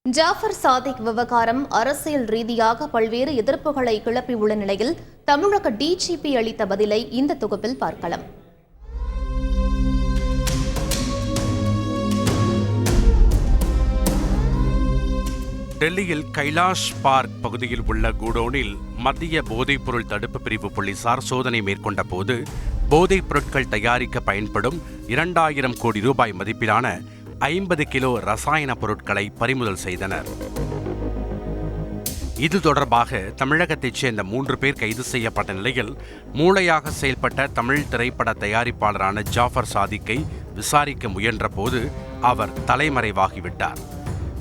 ஜாஃபர் சாதிக் விவகாரம் அரசியல் ரீதியாக பல்வேறு எதிர்ப்புகளை கிளப்பியுள்ள நிலையில் தமிழக டிஜிபி அளித்த பதிலை இந்த தொகுப்பில் பார்க்கலாம். டெல்லியில் கைலாஷ் பார்க் பகுதியில் உள்ள குடோனில் மத்திய போதைப்பொருள் தடுப்பு பிரிவு போலீசார் சோதனை மேற்கொண்ட போது போதைப் பொருட்கள் தயாரிக்க பயன்படும் 2000 கோடி ரூபாய் மதிப்பிலான 50 கிலோ ரசாயன பொருட்களை பறிமுதல் செய்தனர். இது தொடர்பாக தமிழகத்தைச் சேர்ந்த 3 பேர் கைது செய்யப்பட்ட நிலையில் மூளையாக செயல்பட்ட தமிழ் திரைப்பட தயாரிப்பாளரான ஜாஃபர் சாதிக்கை விசாரிக்க முயன்ற போது அவர் தலைமறைவாகிவிட்டார்.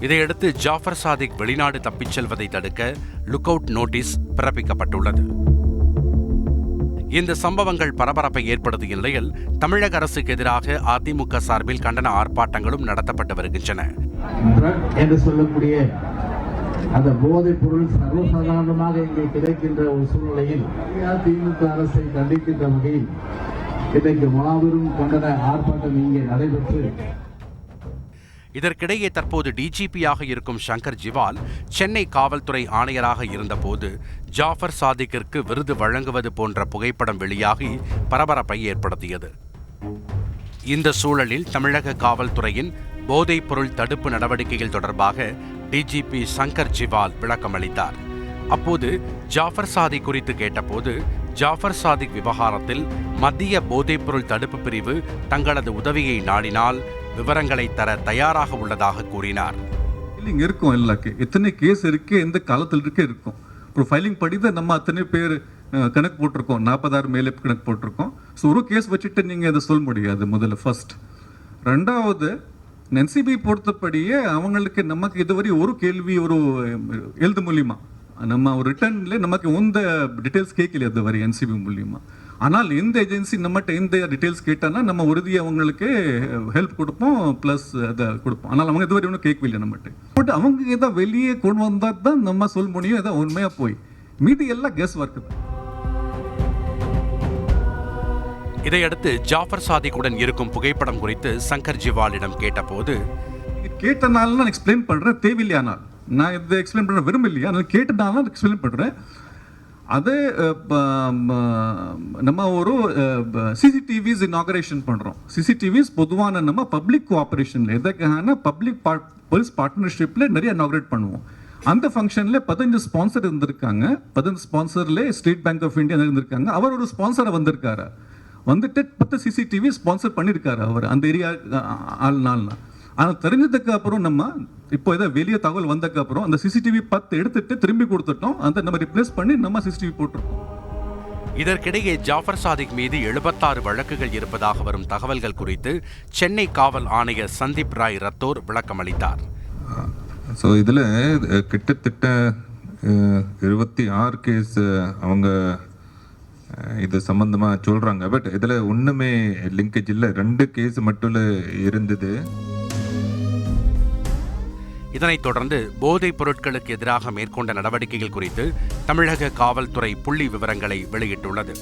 இதையடுத்து ஜாஃபர் சாதிக் வெளிநாடு தப்பிச் செல்வதை தடுக்க லுக் அவுட் நோட்டீஸ் பிறப்பிக்கப்பட்டுள்ளது. இந்த சம்பவங்கள் பரபரப்பை ஏற்படுத்திய நிலையில் தமிழக அரசுக்கு எதிராக அதிமுக சார்பில் கண்டன ஆர்ப்பாட்டங்களும் நடத்தப்பட்டு வருகின்றன. என்று சொல்லக்கூடிய அந்த போதைப் பொருள் சர்வசாதாரணமாக இங்கே கிடைக்கின்ற ஒரு சூழ்நிலையில் அதிமுக அரசை கண்டிக்கின்ற வகையில் இன்றைக்கு மாபெரும் கண்டன ஆர்ப்பாட்டம் இங்கே நடைபெற்று இதற்கிடையே தற்போது டிஜிபியாக இருக்கும் சங்கர் ஜிவால் சென்னை காவல்துறை ஆணையராக இருந்தபோது ஜாஃபர் சாதிக்கிற்கு விருது வழங்குவது போன்ற புகைப்படம் வெளியாகி பரபரப்பை ஏற்படுத்தியது. இந்த சூழலில் தமிழக காவல்துறையின் போதைப் பொருள் தடுப்பு நடவடிக்கைகள் தொடர்பாக டிஜிபி சங்கர் ஜிவால் விளக்கமளித்தார். அப்போது ஜாஃபர் சாதிக் குறித்து கேட்டபோது ஜாஃபர் சாதிக் விவகாரத்தில் மத்திய போதைப் பொருள் தடுப்பு பிரிவு தங்களது உதவியை நாடினால் விவரங்களை தர தயாராக உள்ளதாக கூறினார். இருக்கும் எத்தனை கேஸ் இருக்கு, எந்த காலத்தில் இருக்கும் ப்ரொஃபைலிங் படித நம்ம அத்தனை பேர் கணக்கு போட்டிருக்கோம், 40,000 மேலே கணக்கு போட்டிருக்கோம். ஸோ ஒரு கேஸ் வச்சுட்டு நீங்கள் அதை சொல்ல முடியாது. முதல்ல ஃபர்ஸ்ட். ரெண்டாவது, என்சிபி பொறுத்தபடியே அவங்களுக்கு நமக்கு இதுவரை ஒரு கேள்வி ஒரு எழுது மூலியமா நம்ம ஒரு ரிட்டர்ன்ல நமக்கு எந்த டீட்டெயில்ஸ் கேட்கல அதுவரை என்சிபி மூலியமா. ஆனால் எந்த ஏஜென்சி நம்மகிட்ட எந்த டீட்டெயில்ஸ் கேட்டானா நம்ம உறுதியை அவங்களுக்கு ஹெல்ப் கொடுப்போம், ப்ளஸ் அதை கொடுப்போம். ஆனால் அவங்க இதுவரை ஒன்றும் கேட்கவில்லை நம்மகிட்ட. பட் அவங்க ஏதாவது வெளியே கொண்டு வந்தால் தான் நம்ம சொல்ல முடியும் ஏதாவது உண்மையா போய். மீதி எல்லாம் கெஸ் ஒர்க் தான். இதையடுத்து ஜாஃபர் சாதிக்குடன் இருக்கும் புகைப்படம் குறித்து சங்கர் ஜிவாலிடம் கேட்டபோது கேட்டனால நான் எக்ஸ்பிளைன் பண்றேன், தேவையில்லையானால் நான் இதை எக்ஸ்பிளைன் பண்ண விரும்பலையா, அதனால கேட்டனால எக்ஸ்பிளைன் பண்றேன். அது நம்ம ஒரு சிசிடிவிஸ் இனாகரேஷன் பண்றோம். சிசிடிவிஸ் பொதுவான நம்ம பப்ளிக் கோஆபரேஷன்ல எதுக்கான பப்ளிக் போலீஸ் பார்ட்னர்ஷிப்ல நிறைய இனாகரேட் பண்ணுவோம். அந்த ஃபங்க்ஷன்ல 15 ஸ்பான்சர் இருந்திருக்காங்க. 15 ஸ்பான்சர்ல ஸ்டேட் பேங்க் ஆஃப் இந்தியா இருந்திருக்காங்க. அவர் ஒரு ஸ்பான்சரை வந்திருக்காரு, வந்துட்டு 10 சிசிடிவி ஸ்பான்சர் பண்ணியிருக்காரு அவர் அந்த ஏரியா ஆள்னால்னா. ஆனால் தெரிஞ்சதுக்கு அப்புறம் நம்ம இப்போ ஏதாவது வெளியே தகவல் வந்ததுக்கு அப்புறம் அந்த சிசிடிவி 10 எடுத்துட்டு திரும்பி கொடுத்துட்டோம். அந்த நம்ம ரிப்ளேஸ் பண்ணி நம்ம சிசிடிவி போட்டிருக்கோம். இதற்கிடையே ஜாஃபர் சாதிக் மீது 76 வழக்குகள் இருப்பதாக வரும் தகவல்கள் குறித்து சென்னை காவல் ஆணையர் சந்தீப் ராய் ரத்தோர் விளக்கமளித்தார். ஸோ இதில் கிட்டத்தட்ட 26 கேஸ் அவங்க இது சம்பந்தமாக சொல்கிறாங்க. பட் இதில் ஒன்றுமே லிங்கேஜ் இல்லை. 2 கேஸ் மட்டும் இருந்தது. இதனைத் தொடர்ந்து போதைப் பொருட்களுக்கு எதிராக மேற்கொண்ட நடவடிக்கைகள் குறித்து தமிழக காவல்துறை புள்ளி விவரங்களை வெளியிட்டுள்ளது.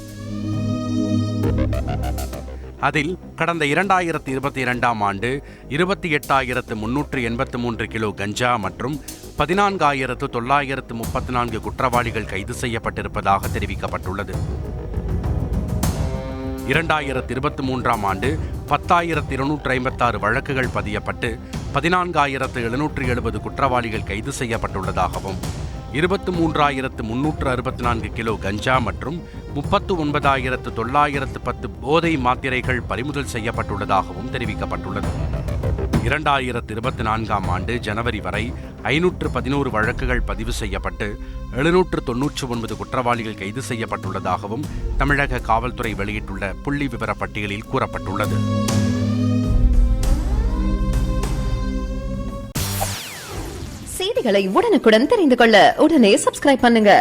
அதில் கடந்த 2022ஆம் ஆண்டு 28,383 கிலோ கஞ்சா மற்றும் 14,934 குற்றவாளிகள் கைது செய்யப்பட்டிருப்பதாக தெரிவிக்கப்பட்டுள்ளது. 2023ஆம் ஆண்டு 10,256 வழக்குகள் பதியப்பட்டு 14,770 குற்றவாளிகள் கைது செய்யப்பட்டுள்ளதாகவும் 23,364 கிலோ கஞ்சா மற்றும் 39,910 போதை மாத்திரைகள் பறிமுதல் செய்யப்பட்டுள்ளதாகவும் தெரிவிக்கப்பட்டுள்ளது. 2024ஆம் ஆண்டு ஜனவரி வரை 511 வழக்குகள் பதிவு செய்யப்பட்டு 799 குற்றவாளிகள் கைது செய்யப்பட்டுள்ளதாகவும் தமிழக காவல்துறை வெளியிட்டுள்ள புள்ளி விவர பட்டியலில் கூறப்பட்டுள்ளது. செய்திகளை உடனுக்குடன் தெரிந்து கொள்ள உடனே சப்ஸ்கிரைப் பண்ணுங்க.